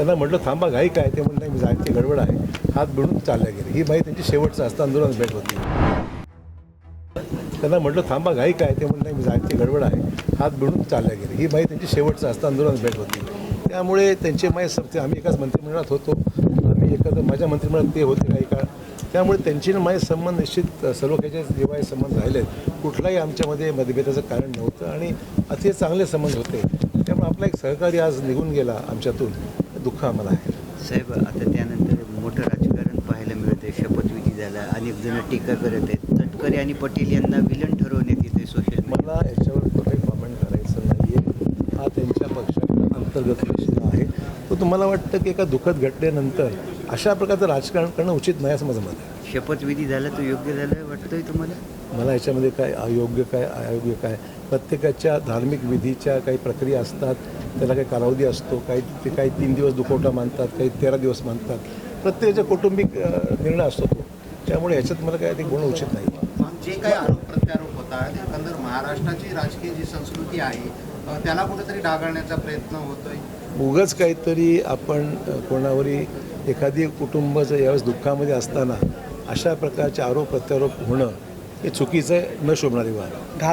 त्यांना म्हटलं थांबा घाई काय, ते म्हणलं मी जायची गडबड आहे, हात भिडून चालल्या गेले. ही बाई त्यांची शेवटचं असतं आंदोलन भेट होती. त्यांना म्हटलं थांबा घाई काय, ते म्हणलं मी जायची गडबड आहे, हात भिडून चालल्या गेले. ही बाई त्यांची शेवटचं असतं आंदोलन भेट होती. त्यामुळे त्यांचे आम्ही एकाच मंत्रिमंडळात होतो, आम्ही एखादं माझ्या मंत्रिमंडळात ते होते काही काळ. त्यामुळे त्यांची माझे संबंध निश्चित सर्व काही जिव्हाळी संबंध राहिलेत. कुठलाही आमच्यामध्ये मतभेदाचं कारण नव्हतं आणि अतिशय चांगले संबंध होते. त्यामुळे आपला एक सहकारी आज निघून गेला आमच्यातून, दुःख आम्हाला आहे. साहेब, आता त्यानंतर मोठं राजकारण पाहायला मिळते. शपथविधी झाला, अनेक जण टीका करत आहेत. तटकरे आणि पटेल यांना विलन ठरवण्यात येते सोशल. मला याच्यावर काही कमेंट करायचं नाही आहे. हा त्यांच्या पक्षाचा अंतर्गत प्रश्न आहे. तो तुम्हाला वाटतं की एका दुःखद घटनेनंतर अशा प्रकारचं राजकारण करणं उचित नाही असं माझं मत आहे. शपथविधी झाला तो योग्य झाला वाटतंय तुम्हाला? मला याच्यामध्ये काय अयोग्य काय अयोग्य काय, प्रत्येकाच्या धार्मिक विधीच्या काही प्रक्रिया असतात, त्याला काही कालावधी असतो. ते काही 3 दिवस दुखवटा मानतात, काही 13 दिवस मानतात. प्रत्येकाचा कौटुंबिक निर्णय असतो तो. त्यामुळे ह्याच्यात मला काय ते बोलणं उचित नाही. जे काही आरोप प्रत्यारोप होतात, एकंदर महाराष्ट्राची राजकीय जी संस्कृती आहे त्याला कुठेतरी डागाळण्याचा प्रयत्न होतोय. उगाच काहीतरी आपण कोणावरही एखादी कुटुंब जर यावेळेस दुःखामध्ये असताना अशा प्रकारचे आरोप प्रत्यारोप होणं हे चुकीचं आहे, न शोभणारी वाद.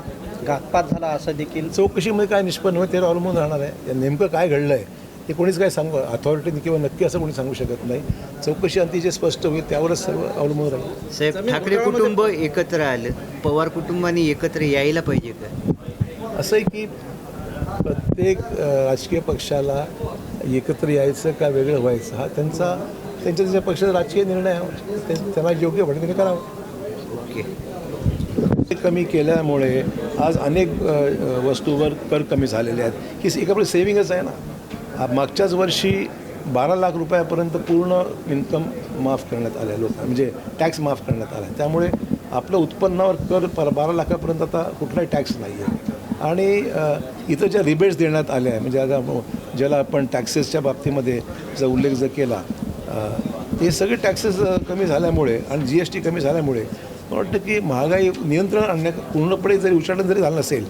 घातपात झाला असं देखील चौकशीमध्ये काय निष्पन्न होईल त्यावर अवलंबून राहणार आहे. नेमकं काय घडलं आहे ते कोणीच काय सांगू अथॉरिटीने किंवा नक्की असं कोणी सांगू शकत नाही. चौकशी अंती जे स्पष्ट होईल त्यावरच सर्व अवलंबून राहील. साहेब, ठाकरे कुटुंब एकत्र आलं, पवार कुटुंबाने एकत्र यायला पाहिजे का? असं आहे की प्रत्येक राजकीय पक्षाला एकत्र यायचं का वेगळं व्हायचं हा त्यांच्या पक्षाचा राजकीय निर्णय आहे. त्यांना योग्य वाटेल त्यांनी करावं. ओके. कमी केल्यामुळे आज अनेक वस्तूवर कर कमी झालेले आहेत. ही एक आपली सेव्हिंगच आहे ना. मागच्याच वर्षी 12 लाख रुपयापर्यंत पूर्ण इन्कम माफ करण्यात आलं आहे लोक, म्हणजे टॅक्स माफ करण्यात आला आहे. त्यामुळे आपलं उत्पन्नावर कर 12 लाखापर्यंत आता कुठलाही टॅक्स नाही आहे. आणि इथं ज्या रिबेट्स देण्यात आल्या आहे, म्हणजे आता ज्याला आपण टॅक्सेसच्या बाबतीमध्ये जर उल्लेख जर केला, हे सगळे टॅक्सेस कमी झाल्यामुळे आणि GST कमी झाल्यामुळे मला वाटतं की महागाई नियंत्रणात आणण्यात पूर्णपणे जरी उच्चाटन जरी झालं नसेल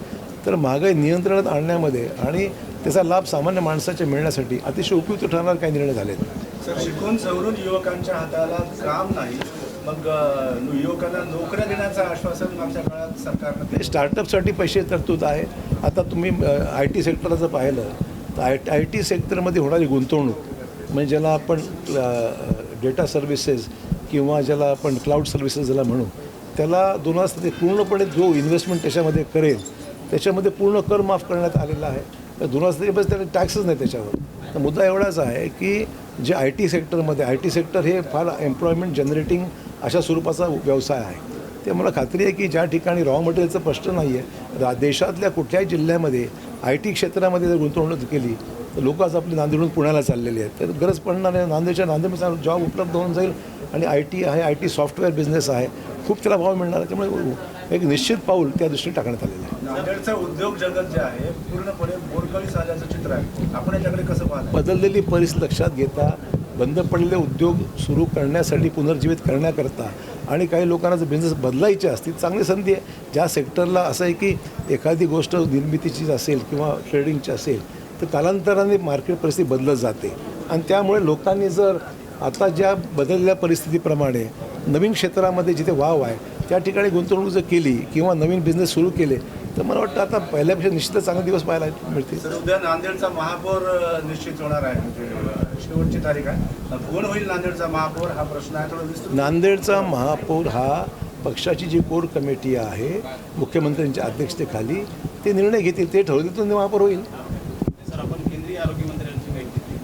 तर महागाई नियंत्रणात आणण्यामध्ये आणि त्याचा लाभ सामान्य माणसाच्या मिळण्यासाठी अतिशय उपयुक्त ठरणारे काही निर्णय झाले आहेत. सर, शिकून सवरून युवकांच्या हाताला काम नाही, मग युवकांना नोकऱ्या देण्याचं आश्वासन मागच्या काळात सरकारनं. स्टार्टअपसाठी पैसे तरतूद आहे. आता तुम्ही IT सेक्टरला जर पाहिलं तर IT सेक्टरमध्ये होणारी गुंतवणूक, म्हणजे ज्याला आपण डेटा सर्व्हिसेस किंवा ज्याला आपण क्लाउड सर्व्हिसेस ज्याला म्हणू, त्याला 2 वाजता ते पूर्णपणे जो इन्व्हेस्टमेंट त्याच्यामध्ये करेल त्याच्यामध्ये पूर्ण कर माफ करण्यात आलेला आहे. तर 2 वाजता बस त्याला टॅक्सच नाही त्याच्यावर. तर मुद्दा एवढाच आहे की जे IT सेक्टरमध्ये IT सेक्टर हे फार एम्प्लॉयमेंट जनरेटिंग अशा स्वरूपाचा व्यवसाय आहे. ते मला खात्री आहे की ज्या ठिकाणी रॉ मटेरियलचं प्रश्न नाही आहे, देशातल्या कुठल्याही जिल्ह्यामध्ये IT क्षेत्रामध्ये जर गुंतवणूक केली तर लोक आज आपली नांदेडून पुण्याला चाललेली आहेत. तर गरज पडणार आहे. नांदेडमध्ये जॉब उपलब्ध होऊन जाईल आणि IT आहे, IT सॉफ्टवेअर बिझनेस आहे, खूप त्याला भाव मिळणार आहे. त्यामुळे एक निश्चित पाऊल त्या दृष्टीने टाकण्यात आलेलं आहे. नांदेडचं उद्योग जगत जे आहे पूर्णपणे बोरकळी झाल्याचं चित्र आहे. आपण याच्याकडे कसं पाहता? बदललेली परिस्थिती लक्षात घेता बंद पडलेले उद्योग सुरू करण्यासाठी पुनर्जीवित करण्याकरता आणि काही लोकांना जर बिझनेस बदलायचे असतील चांगली संधी आहे. ज्या सेक्टरला असं आहे की एखादी गोष्ट निर्मितीची असेल किंवा ट्रेडिंगची असेल तर कालांतराने मार्केट परिस्थिती बदलत जाते आणि त्यामुळे लोकांनी जर आता ज्या बदललेल्या परिस्थितीप्रमाणे नवीन क्षेत्रामध्ये जिथे वाव आहे त्या ठिकाणी गुंतवणूक जर केली किंवा नवीन बिझनेस सुरू केले तर मला वाटतं आता पहिल्यापेक्षा निश्चितच चांगले दिवस पाहायला मिळतील. तर उद्या नांदेडचा महापौर निश्चित होणार आहे, म्हणजे शेवटची तारीख आहे. कोण होईल नांदेडचा महापौर हा प्रश्न आहे. थोडं विस्तृत. नांदेडचा महापौर हा पक्षाची जी कोर कमिटी आहे मुख्यमंत्र्यांच्या अध्यक्षतेखाली ते निर्णय घेतील, ते ठरवतील तो महापौर होईल. सर, आपण केंद्रीय आरोग्यमंत्र्यांची भेट घेतली.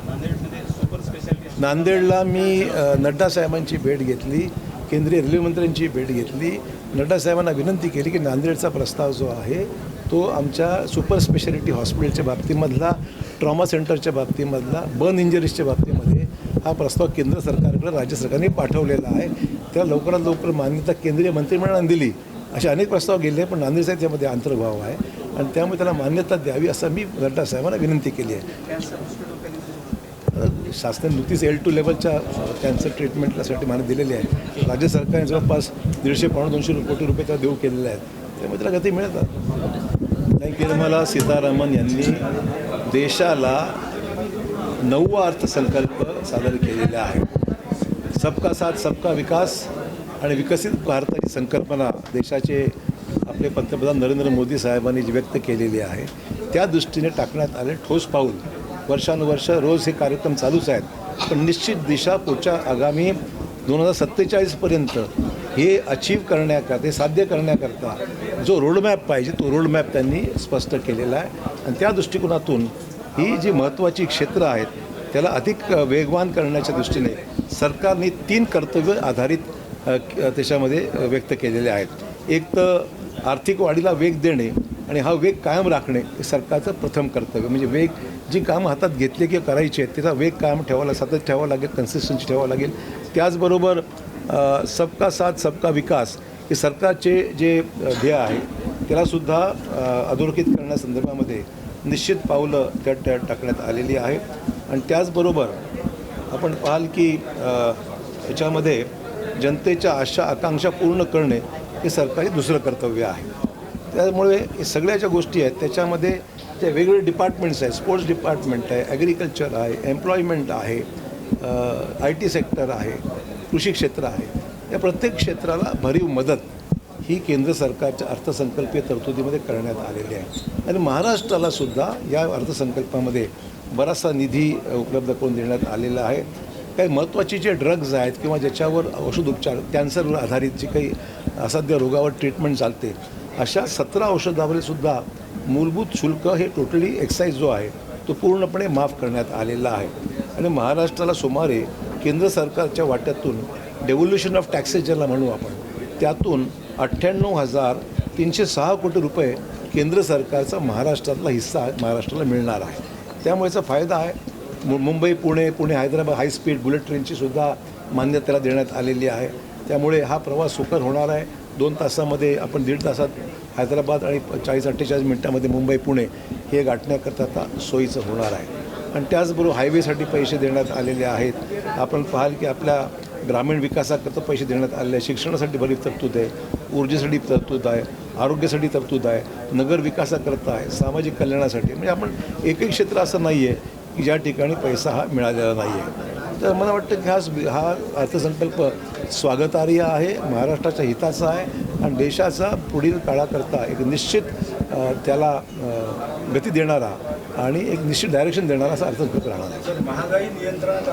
नांदेडमध्ये सुपर स्पेशालिटी नांदेडला मी नड्डा साहेबांची भेट घेतली, केंद्रीय रेल्वे मंत्र्यांची भेट घेतली. नड्डा साहेबांना विनंती केली की नांदेडचा प्रस्ताव जो आहे तो आमच्या सुपर स्पेशालिटी हॉस्पिटलच्या बाबतीमधला, ट्रॉमा सेंटरच्या बाबतीमधला, बर्न इंजरीजच्या बाबतीमध्ये हा प्रस्ताव केंद्र सरकारकडे राज्य सरकारने पाठवलेला आहे. त्याला लवकरात लवकर मान्यता केंद्रीय मंत्रिमंडळाने दिली. असे अनेक प्रस्ताव गेले पण नांदेडचा त्यामध्ये अंतर्भाव आहे आणि त्यामुळे त्याला मान्यता द्यावी असं मी नड्डा साहेबांना विनंती केली आहे. शासनाने नुकतीच L2 लेवलच्या कॅन्सर ट्रीटमेंटसाठी मान्यता दिलेली आहे. राज्य सरकारने जवळपास 150-200 कोटी रुपये त्याला देऊ केलेले आहेत. त्यामुळे त्याला गती मिळतात. निर्मला सीतारामन यांनी देशाला 9वा अर्थसंकल्प सादर केलेला आहे. सबका साथ सबका विकास आणि विकसित भारताची संकल्पना देशाचे आपले पंतप्रधान नरेंद्र मोदी साहेबांनी जी व्यक्त केलेली आहे त्या दृष्टीने टाकण्यात आले ठोस पाऊल. वर्षानुवर्ष रोज हे कार्यक्रम चालूच आहेत, पण निश्चित दिशा पुढच्या आगामी 2047पर्यंत हे अचीव करण्याकरता, हे साध्य करण्याकरता जो रोडमॅप पाहिजे तो रोडमॅप त्यांनी स्पष्ट केलेला आहे. आणि त्या दृष्टिकोनातून ही जी महत्त्वाची क्षेत्रं आहेत त्याला अधिक वेगवान करण्याच्या दृष्टीने सरकारने 3 कर्तव्य आधारित त्याच्यामध्ये व्यक्त केलेले आहेत. एक तर आर्थिक वाढीला वेग देणे आणि हा वेग कायम राखणे हे सरकारचं प्रथम कर्तव्य. म्हणजे वेग जी कामं हातात घेतली किंवा करायची आहेत त्याचा वेग कायम ठेवायला, सातत्य ठेवावं लागेल, कन्सिस्टन्सी ठेवावं लागेल. त्याचबरोबर सबका साथ सबका विकास हे सरकारचे जे ध्येय आहे त्यालासुद्धा अधोरेखित करण्यासंदर्भामध्ये निश्चित पावलं त्या टाकण्यात आलेली आहे. आणि त्याचबरोबर आपण पाहाल की याच्यामध्ये जनतेच्या आशा आकांक्षा पूर्ण करणे हे सरकारी दुसरं कर्तव्य आहे. त्यामुळे हे सगळ्या ज्या गोष्टी आहेत त्याच्यामध्ये जे वेगवेगळे डिपार्टमेंट्स आहेत, स्पोर्ट्स डिपार्टमेंट आहे, ॲग्रिकल्चर आहे, एम्प्लॉयमेंट आहे, IT सेक्टर आहे, कृषी क्षेत्र आहे, या प्रत्येक क्षेत्राला भरीव मदत ही केंद्र सरकारच्या अर्थसंकल्पीय तरतुदीमध्ये करण्यात आलेली आहे. आणि महाराष्ट्रालासुद्धा या अर्थसंकल्पामध्ये बराचसा निधी उपलब्ध करून देण्यात आलेला आहे. काही महत्त्वाचे जे ड्रग्ज आहेत किंवा ज्याच्यावर औषधोपचार, कॅन्सरवर आधारित जी काही असाध्य रोगावर ट्रीटमेंट चालते अशा 17 औषधावरसुद्धा मूलभूत शुल्क हे टोटली एक्साईज जो आहे तो पूर्णपणे माफ करण्यात आलेला आहे. आणि महाराष्ट्राला सुमारे केंद्र सरकारच्या वाट्यातून डेव्होल्युशन ऑफ टॅक्सेस ज्याला म्हणू आपण, त्यातून 98,306 कोटी रुपये केंद्र सरकारचा महाराष्ट्रातला हिस्सा महाराष्ट्राला मिळणार आहे. त्यामुळे याचा फायदा आहे. मुंबई पुणे हैदराबाद हायस्पीड बुलेट ट्रेनची सुद्धा मान्यता देण्यात आलेली आहे. त्यामुळे हा प्रवास सुकर होणार आहे. 2 तासामध्ये आपण 1.5 तासात हैदराबाद आणि 40-48 मिनटामध्ये मुंबई पुणे हे गाठण्याकरता आता सोयीचं होणार आहे. आणि त्याचबरोबर हायवेसाठी पैसे देण्यात आलेले आहेत. आपण पाहाल की आपल्या ग्रामीण विकासाकरता पैसे देण्यात आलेले आहे. शिक्षणासाठी बरीच तरतूद आहे, ऊर्जेसाठी तरतूद आहे, आरोग्यासाठी तरतूद आहे, नगर विकासाकरता आहे, सामाजिक कल्याणासाठी. म्हणजे आपण एकही क्षेत्र असं नाही आहे की ज्या ठिकाणी पैसा हा मिळालेला नाही आहे. तर मला वाटतं की हा अर्थसंकल्प स्वागतार्ह आहे, महाराष्ट्राच्या हिताचा आहे आणि देशाचा पुढील काळाकरता एक निश्चित त्याला गती देणारा आणि एक निश्चित डायरेक्शन देणारा असा अर्थसंकल्प राहणार आहे. महागाई नियंत्रणात